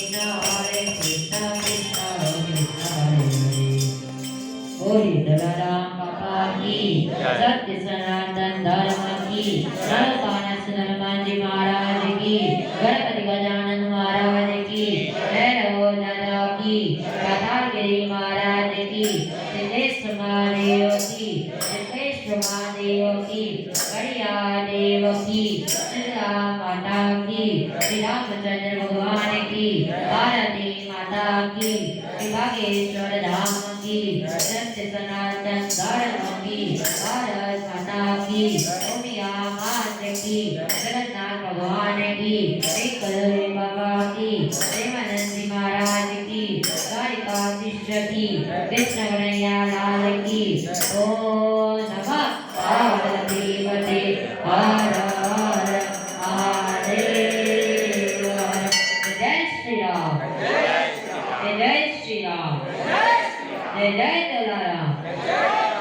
Krishna Krishna Hare Hare बोली दलाराम बाबा की सत्य सनातन धर्म की नरकानस हनुमान जी महाराज की गणपति गजानन महाराज की भैरव दादा की पातालगिरी महाराज की सिद्धेश महादेव की सिद्धेश महादेव की बढ़िया देव की सीता माता की श्री रामचंद्र भगवान की भारती माता की विभागेश्वर धाम की सत्य सनातन धर्म की भारत माता की उमिया मात की जगन्नाथ भगवान की कलरी बाबा की प्रेमानंद जी महाराज की द्वारिकाधीश की कृष्ण कन्हैया लाल की ओम नमः पार्वती पते हर हर महादेव जय श्री राम जय श्री राम जय जय दलाराम